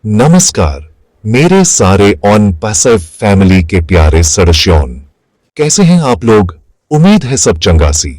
नमस्कार मेरे सारे ऑन पैसिव फैमिली के प्यारे सदस्यों, कैसे हैं आप लोग। उम्मीद है सब चंगासी।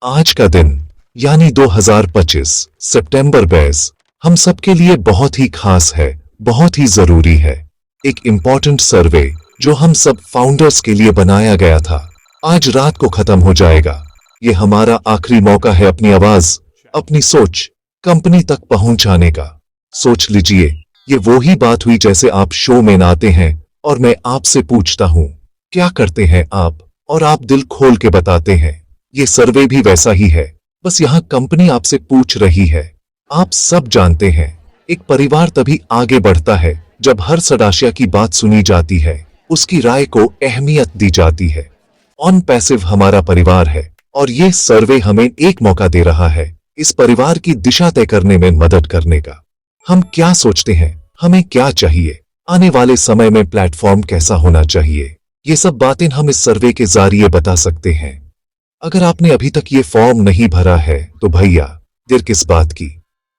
आज का दिन यानी 2025 सितंबर 22 हम सबके लिए बहुत ही खास है, बहुत ही जरूरी है। एक इंपॉर्टेंट सर्वे जो हम सब फाउंडर्स के लिए बनाया गया था, आज रात को खत्म हो जाएगा। ये हमारा आखिरी मौका है अपनी आवाज, अपनी सोच कंपनी तक पहुंचाने का। सोच लीजिए, ये वो ही बात हुई जैसे आप शो में आते हैं और मैं आपसे पूछता हूं क्या करते हैं आप, और आप दिल खोल के बताते हैं। ये सर्वे भी वैसा ही है, बस यहां कंपनी आपसे पूछ रही है। आप सब जानते हैं, एक परिवार तभी आगे बढ़ता है जब हर सदस्य की बात सुनी जाती है, उसकी राय को अहमियत दी जाती है। ऑन पैसिव हमारा परिवार है और ये सर्वे हमें एक मौका दे रहा है इस परिवार की दिशा तय करने में मदद करने का। हम क्या सोचते हैं, हमें क्या चाहिए, आने वाले समय में प्लेटफॉर्म कैसा होना चाहिए, ये सब बातें हम इस सर्वे के जरिए बता सकते हैं। अगर आपने अभी तक ये फॉर्म नहीं भरा है तो भैया देर किस बात की।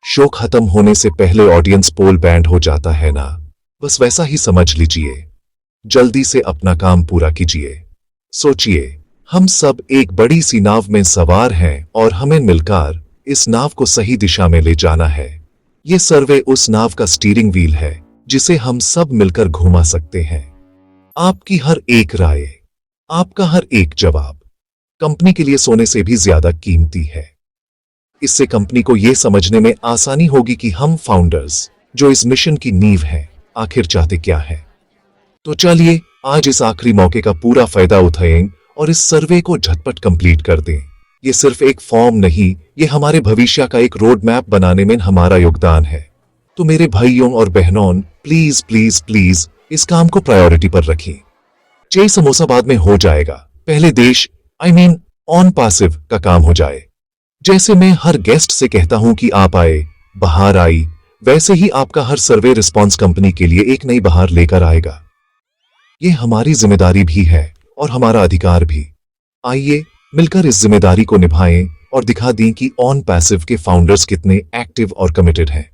शो खत्म होने से पहले ऑडियंस पोल बैंड हो जाता है ना, बस वैसा ही समझ लीजिए। जल्दी से अपना काम पूरा कीजिए। सोचिए, हम सब एक बड़ी सी नाव में सवार हैं और हमें मिलकर इस नाव को सही दिशा में ले जाना है। ये सर्वे उस नाव का स्टीयरिंग व्हील है जिसे हम सब मिलकर घुमा सकते हैं। आपकी हर एक राय, आपका हर एक जवाब कंपनी के लिए सोने से भी ज्यादा कीमती है। इससे कंपनी को यह समझने में आसानी होगी कि हम फाउंडर्स जो इस मिशन की नींव हैं, आखिर चाहते क्या है। तो चलिए आज इस आखिरी मौके का पूरा फायदा उठाएं और इस सर्वे को झटपट कंप्लीट कर दें। ये सिर्फ एक फॉर्म नहीं, ये हमारे भविष्य का एक रोड मैप बनाने में हमारा योगदान है। तो मेरे भाइयों और बहनों, प्लीज प्लीज प्लीज इस काम को प्रायोरिटी पर रखें। चाय समोसा बाद में हो जाएगा, पहले देश ऑन पैसिव का काम हो जाए। जैसे मैं हर गेस्ट से कहता हूं कि आप आए, बहार आई, वैसे ही आपका हर सर्वे रिस्पॉन्स कंपनी के लिए एक नई बहार लेकर आएगा। ये हमारी जिम्मेदारी भी है और हमारा अधिकार भी। आइए मिलकर इस जिम्मेदारी को निभाएं और दिखा दें कि ऑन पैसिव के फाउंडर्स कितने एक्टिव और कमिटेड हैं।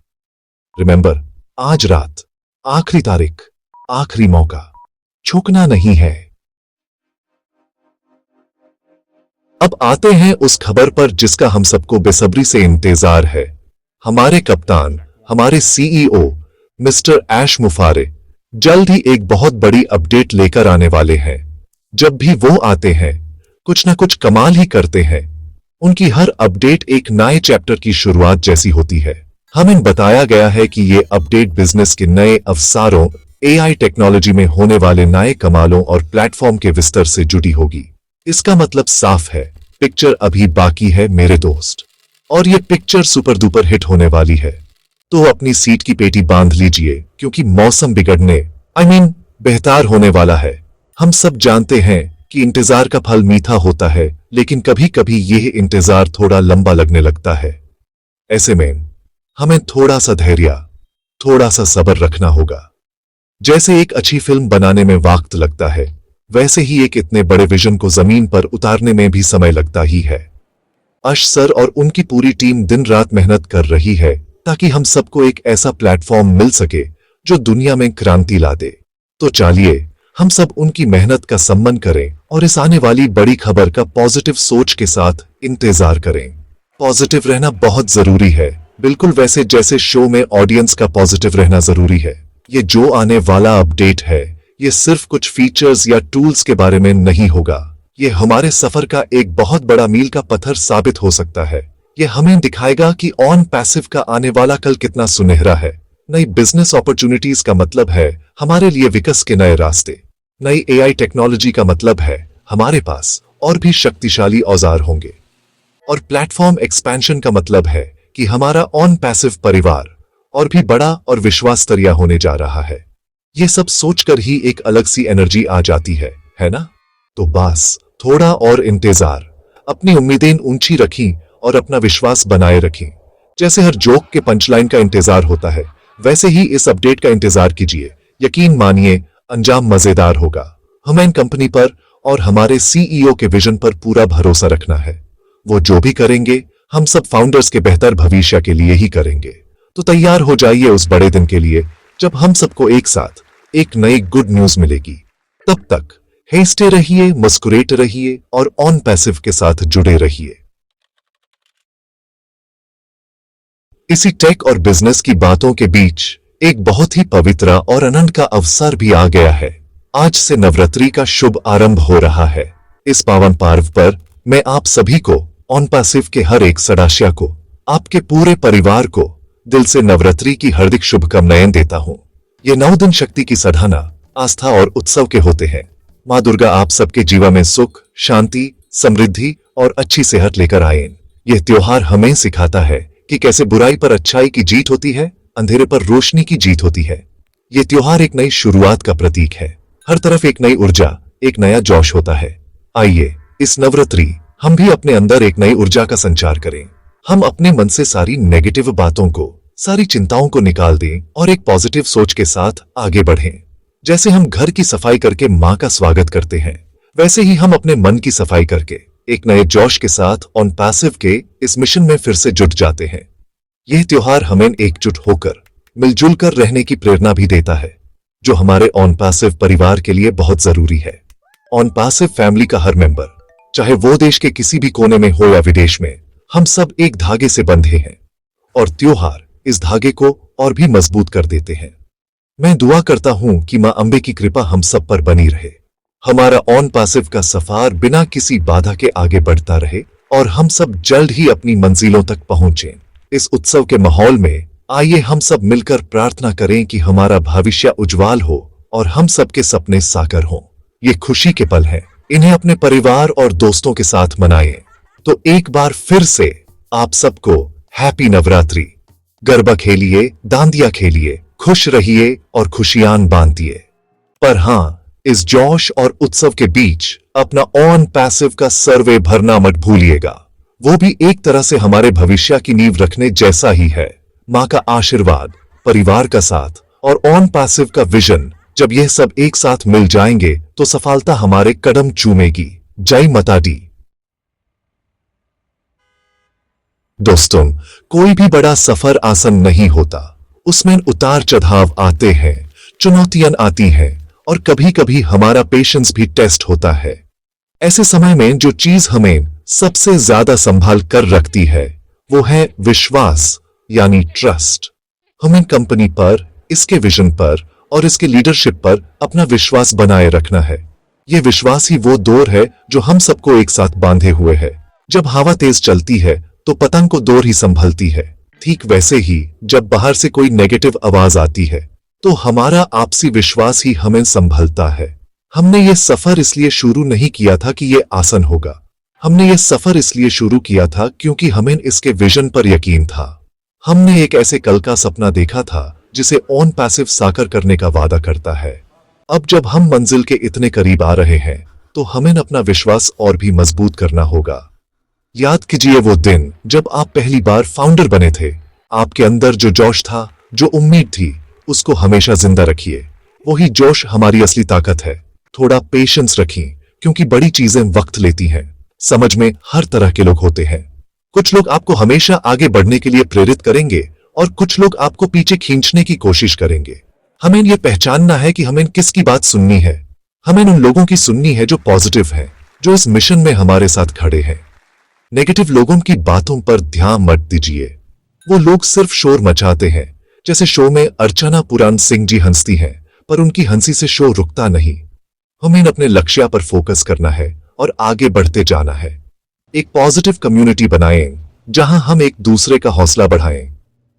रिमेंबर, आज रात, आखिरी तारीख, आखिरी मौका, छूटना नहीं है। अब आते हैं उस खबर पर जिसका हम सबको बेसब्री से इंतजार है। हमारे कप्तान, हमारे सीईओ मिस्टर ऐश मुफारे जल्द ही एक बहुत बड़ी अपडेट लेकर आने वाले हैं। जब भी वो आते हैं कुछ ना कुछ कमाल ही करते हैं। उनकी हर अपडेट एक नए चैप्टर की शुरुआत जैसी होती है। हमें बताया गया है कि ये अपडेट बिजनेस के नए अवसरों, एआई टेक्नोलॉजी में होने वाले नए कमालों और प्लेटफॉर्म के विस्तार से जुड़ी होगी। इसका मतलब साफ है, पिक्चर अभी बाकी है मेरे दोस्त, और ये पिक्चर सुपर डुपर हिट होने वाली है। तो अपनी सीट की पेटी बांध लीजिए क्योंकि मौसम बिगड़ने बेहतर होने वाला है। हम सब जानते हैं कि इंतजार का फल मीठा होता है, लेकिन कभी कभी यह इंतजार थोड़ा लंबा लगने लगता है। ऐसे में हमें थोड़ा सा धैर्य, थोड़ा सा सब्र रखना होगा। जैसे एक अच्छी फिल्म बनाने में वक्त लगता है, वैसे ही एक इतने बड़े विजन को जमीन पर उतारने में भी समय लगता ही है। अश सर और उनकी पूरी टीम दिन रात मेहनत कर रही है ताकि हम सबको एक ऐसा प्लेटफॉर्म मिल सके जो दुनिया में क्रांति ला दे। तो चलिए हम सब उनकी मेहनत का सम्मान करें और इस आने वाली बड़ी खबर का पॉजिटिव सोच के साथ इंतजार करें। पॉजिटिव रहना बहुत जरूरी है, बिल्कुल वैसे जैसे शो में ऑडियंस का पॉजिटिव रहना जरूरी है। ये जो आने वाला अपडेट है, ये सिर्फ कुछ फीचर्स या टूल्स के बारे में नहीं होगा। ये हमारे सफर का एक बहुत बड़ा मील का पत्थर साबित हो सकता है। ये हमें दिखाएगा कि ऑन पैसिव का आने वाला कल कितना सुनहरा है। नई बिजनेस अपॉर्चुनिटीज का मतलब है हमारे लिए विकास के नए रास्ते। नई एआई टेक्नोलॉजी का मतलब है हमारे पास और भी शक्तिशाली औजार होंगे। और प्लेटफॉर्म एक्सपेंशन का मतलब है कि हमारा ऑन पैसिव परिवार और भी बड़ा और विश्वासनीय होने जा रहा है। ये सब सोचकर ही एक अलग सी एनर्जी आ जाती है ना? तो बस थोड़ा और इंतजार, अपनी उम्मीदें ऊंची रखी और अपना विश्वास बनाए रखें। जैसे हर जोक के पंचलाइन का इंतजार होता है, वैसे ही इस अपडेट का इंतजार कीजिए। यकीन मानिए अंजाम मजेदार होगा। हमें कंपनी पर और हमारे सीईओ के विजन पर पूरा भरोसा रखना है। वो जो भी करेंगे हम सब फाउंडर्स के बेहतर भविष्य के लिए ही करेंगे। तो तैयार हो जाइए उस बड़े दिन के लिए। जब हम सबको एक साथ एक नई गुड न्यूज मिलेगी। तब तक हंसते रहिए, मुस्कुराते रहिए और ऑन पैसिव के साथ जुड़े रहिए। इसी टेक और बिजनेस की बातों के बीच एक बहुत ही पवित्र और आनंद का अवसर भी आ गया है। आज से नवरात्रि का शुभ आरंभ हो रहा है। इस पावन पर्व पर मैं आप सभी को, ऑन पैसिव के हर एक सदस्य को, आपके पूरे परिवार को दिल से नवरात्रि की हार्दिक शुभकामनाएं देता हूं। ये 9 दिन शक्ति की साधना, आस्था और उत्सव के होते हैं। माँ दुर्गा आप सबके जीवन में सुख, शांति, समृद्धि और अच्छी सेहत लेकर आए। यह त्योहार हमें सिखाता है कि कैसे बुराई पर अच्छाई की जीत होती है, अंधेरे पर रोशनी की जीत होती है। ये त्योहार एक नई शुरुआत का प्रतीक है। हर तरफ एक नई ऊर्जा, एक नया जोश होता है। आइए इस नवरात्रि हम भी अपने अंदर एक नई ऊर्जा का संचार करें। हम अपने मन से सारी नेगेटिव बातों को, सारी चिंताओं को निकाल दें और एक पॉजिटिव सोच के साथ आगे बढ़ें। जैसे हम घर की सफाई करके माँ का स्वागत करते हैं, वैसे ही हम अपने मन की सफाई करके एक नए जोश के साथ ऑन पैसिव के इस मिशन में फिर से जुट जाते हैं। यह त्योहार हमें एकजुट होकर, मिलजुल कर रहने की प्रेरणा भी देता है, जो हमारे ऑन पैसिव परिवार के लिए बहुत जरूरी है। ऑन पैसिव फैमिली का हर मेंबर, चाहे वो देश के किसी भी कोने में हो या विदेश में, हम सब एक धागे से बंधे हैं और त्योहार इस धागे को और भी मजबूत कर देते हैं। मैं दुआ करता हूं कि मां अंबे की कृपा हम सब पर बनी रहे, हमारा ऑन पैसिव का सफर बिना किसी बाधा के आगे बढ़ता रहे और हम सब जल्द ही अपनी मंजिलों तक पहुंचें। इस उत्सव के माहौल में आइए हम सब मिलकर प्रार्थना करें कि हमारा भविष्य उज्जवल हो और हम सबके सपने साकार हों। ये खुशी के पल हैं, इन्हें अपने परिवार और दोस्तों के साथ मनाएं। तो एक बार फिर से आप सबको हैप्पी नवरात्रि। गरबा खेलिए, डांडिया खेलिए, खुश रहिए और खुशियां बांटिए। पर हां, इस जोश और उत्सव के बीच अपना ऑन पैसिव का सर्वे भरना मत भूलिएगा। वो भी एक तरह से हमारे भविष्य की नींव रखने जैसा ही है। माँ का आशीर्वाद, परिवार का साथ और ऑन पैसिव का विजन, जब यह सब एक साथ मिल जाएंगे तो सफलता हमारे कदम चूमेगी। जय माता दी। दोस्तों, कोई भी बड़ा सफर आसान नहीं होता। उसमें उतार चढ़ाव आते हैं, चुनौतियां आती हैं और कभी कभी हमारा पेशेंस भी टेस्ट होता है। ऐसे समय में जो चीज हमें सबसे ज्यादा संभाल कर रखती है वो है विश्वास, यानी ट्रस्ट। हमें कंपनी पर, इसके विजन पर और इसके लीडरशिप पर अपना विश्वास बनाए रखना है। ये विश्वास ही वो डोर है जो हम सबको एक साथ बांधे हुए है। जब हवा तेज चलती है तो पतंग को डोर ही संभलती है। ठीक वैसे ही जब बाहर से कोई नेगेटिव आवाज आती है तो हमारा आपसी विश्वास ही हमें संभलता है। हमने ये सफर इसलिए शुरू नहीं किया था कि ये आसान होगा। हमने ये सफर इसलिए शुरू किया था क्योंकि हमें इसके विजन पर यकीन था। हमने एक ऐसे कल का सपना देखा था जिसे ऑन पैसिव साकार करने का वादा करता है। अब जब हम मंजिल के इतने करीब आ रहे हैं तो हमें अपना विश्वास और भी मजबूत करना होगा। याद कीजिए वो दिन जब आप पहली बार फाउंडर बने थे। आपके अंदर जो जोश था, जो उम्मीद थी, उसको हमेशा जिंदा रखिए। वही जोश हमारी असली ताकत है। थोड़ा पेशेंस रखिए क्योंकि बड़ी चीजें वक्त लेती हैं। समझ में हर तरह के लोग होते हैं। कुछ लोग आपको हमेशा आगे बढ़ने के लिए प्रेरित करेंगे और कुछ लोग आपको पीछे खींचने की कोशिश करेंगे। हमें यह पहचानना है कि हमें किसकी बात सुननी है। हमें उन लोगों की सुननी है जो पॉजिटिव हैं, जो इस मिशन में हमारे साथ खड़े हैं। नेगेटिव लोगों की बातों पर ध्यान मत दीजिए। वो लोग सिर्फ शोर मचाते हैं। जैसे शो में अर्चना पुराण सिंह जी हंसती हैं, पर उनकी हंसी से शो रुकता नहीं। हमें अपने लक्ष्य पर फोकस करना है और आगे बढ़ते जाना है। एक पॉजिटिव कम्युनिटी बनाएं जहां हम एक दूसरे का हौसला बढ़ाएं।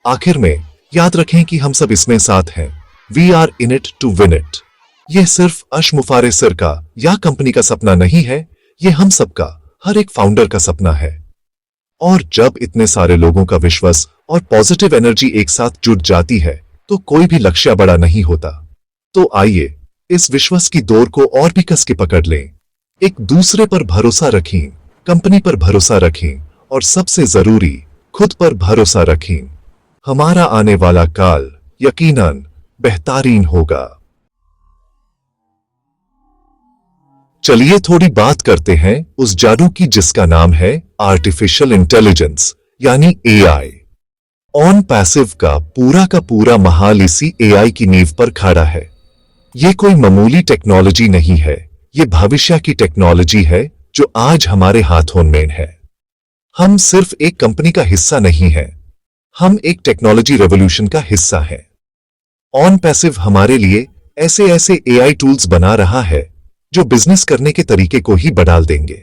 आखिर में याद रखें कि हम सब इसमें साथ हैं। We are in it to win it. यह सिर्फ अशमुफारे सर का या कंपनी का सपना नहीं है, यह हम सबका, हर एक फाउंडर का सपना है। और जब इतने सारे लोगों का विश्वास और पॉजिटिव एनर्जी एक साथ जुट जाती है तो कोई भी लक्ष्य बड़ा नहीं होता। तो आइए इस विश्वास की डोर को और भी कस के पकड़ लें। एक दूसरे पर भरोसा रखें, कंपनी पर भरोसा रखें और सबसे जरूरी खुद पर भरोसा रखें। हमारा आने वाला काल यकीनन बेहतरीन होगा। चलिए थोड़ी बात करते हैं उस जादू की जिसका नाम है आर्टिफिशियल इंटेलिजेंस, यानी एआई। ऑन पैसिव का पूरा महाल इसी एआई की नींव पर खड़ा है। ये कोई मामूली टेक्नोलॉजी नहीं है, ये भविष्य की टेक्नोलॉजी है जो आज हमारे हाथों में है। हम सिर्फ एक कंपनी का हिस्सा नहीं है, हम एक टेक्नोलॉजी रेवोल्यूशन का हिस्सा है। ऑन पैसिव हमारे लिए ऐसे ऐसे एआई टूल्स बना रहा है जो बिजनेस करने के तरीके को ही बदल देंगे।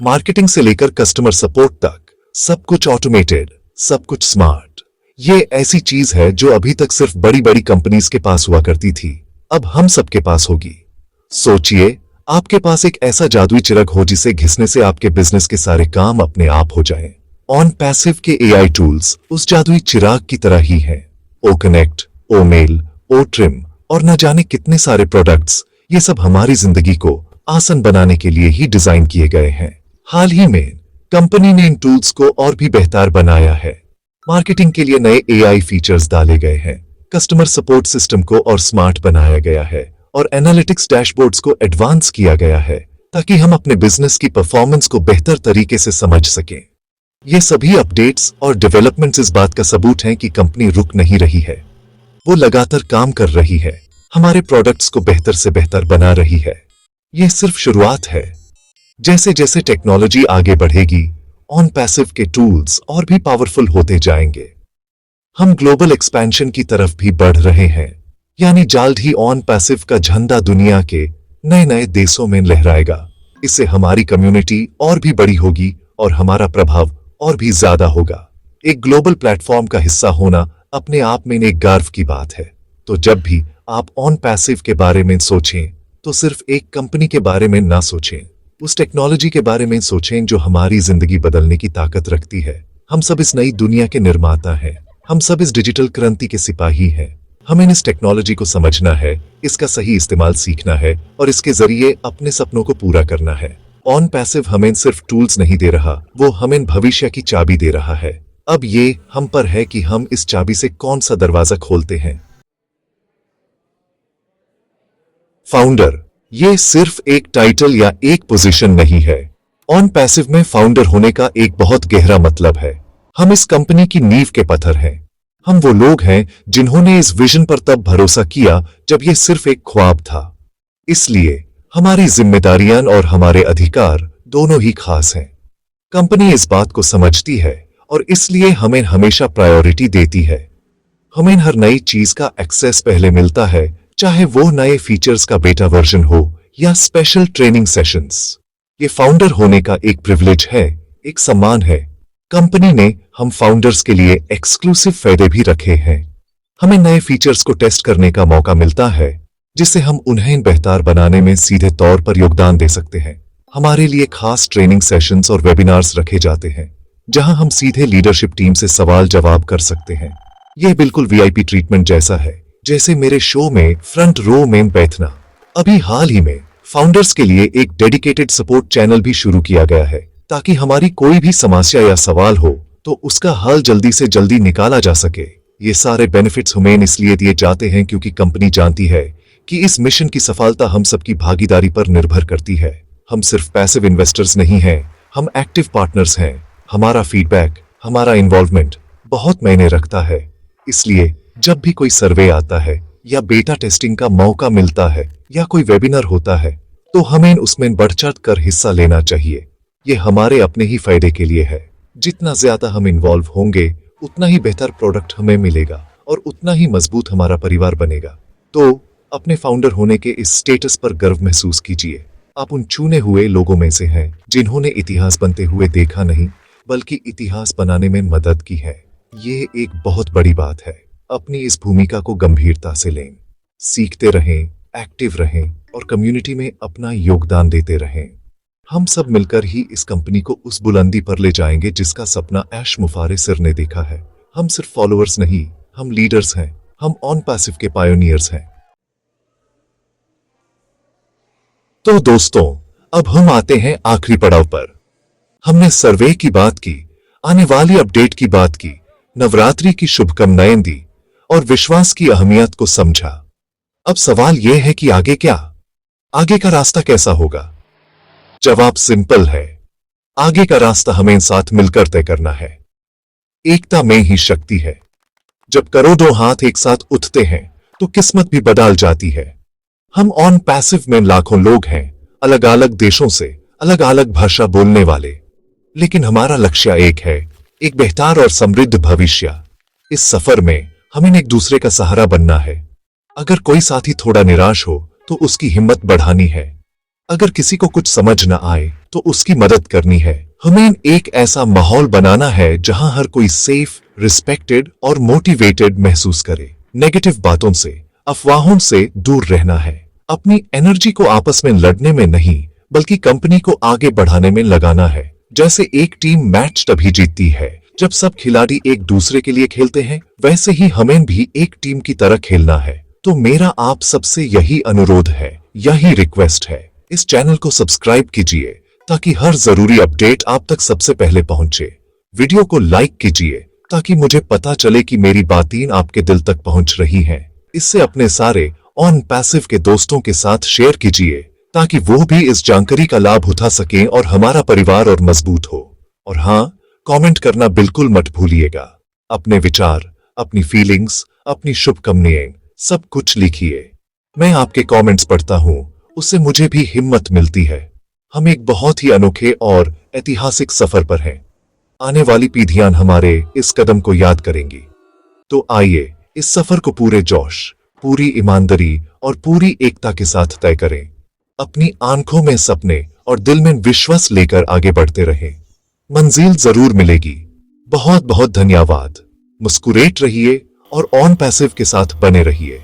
मार्केटिंग से लेकर कस्टमर सपोर्ट तक सब कुछ ऑटोमेटेड, सब कुछ स्मार्ट। ये ऐसी चीज है जो अभी तक सिर्फ बड़ी बड़ी कंपनीज के पास हुआ करती थी, अब हम सबके पास होगी। सोचिए, आपके पास एक ऐसा जादुई चिरग हो जिसे घिसने से आपके बिजनेस के सारे काम अपने आप हो जाएं। ऑन पैसिव के एआई टूल्स उस जादुई चिराग की तरह ही हैं। ओ कनेक्ट, ओ मेल, ओ ट्रिम और न जाने कितने सारे प्रोडक्ट्स, ये सब हमारी जिंदगी को आसान बनाने के लिए ही डिजाइन किए गए हैं। हाल ही में कंपनी ने इन टूल्स को और भी बेहतर बनाया है। मार्केटिंग के लिए नए एआई फीचर्स डाले गए हैं, कस्टमर सपोर्ट सिस्टम को और स्मार्ट बनाया गया है और एनालिटिक्स डैशबोर्ड्स को एडवांस किया गया है ताकि हम अपने बिजनेस की परफॉर्मेंस को बेहतर तरीके से समझ सकें। ये सभी अपडेट्स और डेवलपमेंट्स इस बात का सबूत हैं कि कंपनी रुक नहीं रही है, वो लगातार काम कर रही है, हमारे प्रोडक्ट्स को बेहतर से बेहतर बना रही है। ये सिर्फ शुरुआत है। जैसे जैसे टेक्नोलॉजी आगे बढ़ेगी, ऑन पैसिव के टूल्स और भी पावरफुल होते जाएंगे। हम ग्लोबल एक्सपेंशन की तरफ भी बढ़ रहे हैं, यानी जल्द ही ऑन पैसिव का झंडा दुनिया के नए नए देशों में लहराएगा। इससे हमारी कम्युनिटी और भी बड़ी होगी और हमारा प्रभाव और भी ज्यादा होगा। एक ग्लोबल प्लेटफॉर्म का हिस्सा होना अपने आप में एक गर्व की बात है। तो जब भी आप ऑन पैसिव के बारे में सोचें तो सिर्फ एक कंपनी के बारे में ना सोचें, उस टेक्नोलॉजी के बारे में सोचें जो हमारी जिंदगी बदलने की ताकत रखती है। हम सब इस नई दुनिया के निर्माता हैं, हम सब इस डिजिटल क्रांति के सिपाही हैं। हमें इस टेक्नोलॉजी को समझना है, इसका सही इस्तेमाल सीखना है और इसके जरिए अपने सपनों को पूरा करना है। ऑन पैसिव हमें सिर्फ टूल्स नहीं दे रहा, वो हमें भविष्य की चाबी दे रहा है। अब ये हम पर है कि हम इस चाबी से कौन सा दरवाजा खोलते हैं। फाउंडर, ये सिर्फ एक टाइटल या एक पोजीशन नहीं है। ऑन पैसिव में फाउंडर होने का एक बहुत गहरा मतलब है। हम इस कंपनी की नींव के पत्थर हैं। हम वो लोग हैं जिन्होंने इस विजन पर तब भरोसा किया जब ये सिर्फ एक ख्वाब था। इसलिए हमारी जिम्मेदारियां और हमारे अधिकार दोनों ही खास हैं। कंपनी इस बात को समझती है और इसलिए हमें हमेशा प्रायोरिटी देती है। हमें हर नई चीज का एक्सेस पहले मिलता है, चाहे वो नए फीचर्स का बेटा वर्जन हो या स्पेशल ट्रेनिंग सेशंस। ये फाउंडर होने का एक प्रिविलेज है, एक सम्मान है। कंपनी ने हम फाउंडर्स के लिए एक्सक्लूसिव फायदे भी रखे हैं। हमें नए फीचर्स को टेस्ट करने का मौका मिलता है, जिससे हम उन्हें बेहतर बनाने में सीधे तौर पर योगदान दे सकते हैं। हमारे लिए खास ट्रेनिंग सेशंस और वेबिनार्स रखे जाते हैं, जहां हम सीधे लीडरशिप टीम से सवाल जवाब कर सकते हैं। यह बिल्कुल वीआईपी ट्रीटमेंट जैसा है, जैसे मेरे शो में फ्रंट रो में बैठना। अभी हाल ही में फाउंडर्स के लिए एक डेडिकेटेड सपोर्ट चैनल भी शुरू किया गया है, ताकि हमारी कोई भी समस्या या सवाल हो तो उसका हल जल्दी से जल्दी निकाला जा सके। ये सारे बेनिफिट्स हमें इसलिए दिए जाते हैं क्योंकि कंपनी जानती है कि इस मिशन की सफलता हम सबकी भागीदारी पर निर्भर करती है। हम सिर्फ पैसिव इन्वेस्टर्स नहीं हैं, हम एक्टिव पार्टनर्स हैं। हमारा फीडबैक, हमारा इन्वॉल्वमेंट बहुत मायने रखता है। इसलिए जब भी कोई सर्वे आता है या बेटा टेस्टिंग का मौका मिलता है या कोई वेबिनार होता है, तो हमें उसमें बढ़ चढ़ कर हिस्सा लेना चाहिए। ये हमारे अपने ही फायदे के लिए है। जितना ज्यादा हम इन्वॉल्व होंगे, उतना ही बेहतर प्रोडक्ट हमें मिलेगा और उतना ही मजबूत हमारा परिवार बनेगा। तो अपने फाउंडर होने के इस स्टेटस पर गर्व महसूस कीजिए। आप उन चुने हुए लोगों में से हैं जिन्होंने इतिहास बनते हुए देखा नहीं, बल्कि इतिहास बनाने में मदद की है। ये एक बहुत बड़ी बात है। अपनी इस भूमिका को गंभीरता से लें, सीखते रहें, एक्टिव रहें और कम्युनिटी में अपना योगदान देते रहें। हम सब मिलकर ही इस कंपनी को उस बुलंदी पर ले जाएंगे जिसका सपना ऐश मुफारे सर ने देखा है। हम सिर्फ फॉलोअर्स नहीं, हम लीडर्स हैं। हम ऑन पैसिव के पायोनियर्स हैं। तो दोस्तों, अब हम आते हैं आखिरी पड़ाव पर। हमने सर्वे की बात की, आने वाली अपडेट की बात की, नवरात्रि की शुभकामनाएं दी और विश्वास की अहमियत को समझा। अब सवाल यह है कि आगे क्या? आगे का रास्ता कैसा होगा? जवाब सिंपल है, आगे का रास्ता हमें साथ मिलकर तय करना है। एकता में ही शक्ति है। जब करोड़ों हाथ एक साथ उठते हैं तो किस्मत भी बदल जाती है। हम ऑन पैसिव में लाखों लोग हैं, अलग अलग देशों से, अलग अलग भाषा बोलने वाले, लेकिन हमारा लक्ष्य एक है, एक बेहतर और समृद्ध भविष्य। इस सफर में हमें एक दूसरे का सहारा बनना है। अगर कोई साथी थोड़ा निराश हो तो उसकी हिम्मत बढ़ानी है। अगर किसी को कुछ समझ न आए तो उसकी मदद करनी है। हमें एक ऐसा माहौल बनाना है जहां हर कोई सेफ, रिस्पेक्टेड और मोटिवेटेड महसूस करे। नेगेटिव बातों से, अफवाहों से दूर रहना है। अपनी एनर्जी को आपस में लड़ने में नहीं, बल्कि कंपनी को आगे बढ़ाने में लगाना है। जैसे एक टीम मैच तभी जीतती है जब सब खिलाड़ी एक दूसरे के लिए खेलते हैं, वैसे ही हमें भी एक टीम की तरह खेलना है। तो मेरा आप सबसे यही अनुरोध है, यही रिक्वेस्ट है, इस चैनल को सब्सक्राइब कीजिए ताकि हर जरूरी अपडेट आप तक सबसे पहले पहुंचे। वीडियो को लाइक कीजिए ताकि मुझे पता चले कि मेरी बातें आपके दिल तक पहुंच रही हैं। इससे अपने सारे ऑन पैसिव के दोस्तों के साथ शेयर कीजिए ताकि वो भी इस जानकारी का लाभ उठा सकें और हमारा परिवार और मजबूत हो। और हाँ, कमेंट करना बिल्कुल मत भूलिएगा। अपने विचार, अपनी फीलिंग्स, अपनी शुभकामनाएं सब कुछ लिखिए। मैं आपके कमेंट्स पढ़ता हूँ, उससे मुझे भी हिम्मत मिलती है। हम एक बहुत ही अनोखे और ऐतिहासिक सफर पर हैं। आने वाली पीढ़ियां हमारे इस कदम को याद करेंगी। तो आइए इस सफर को पूरे जोश, पूरी ईमानदारी और पूरी एकता के साथ तय करें। अपनी आंखों में सपने और दिल में विश्वास लेकर आगे बढ़ते रहें। मंजिल जरूर मिलेगी। बहुत बहुत धन्यवाद। मुस्कुराते रहिए और ऑन पैसिव के साथ बने रहिए।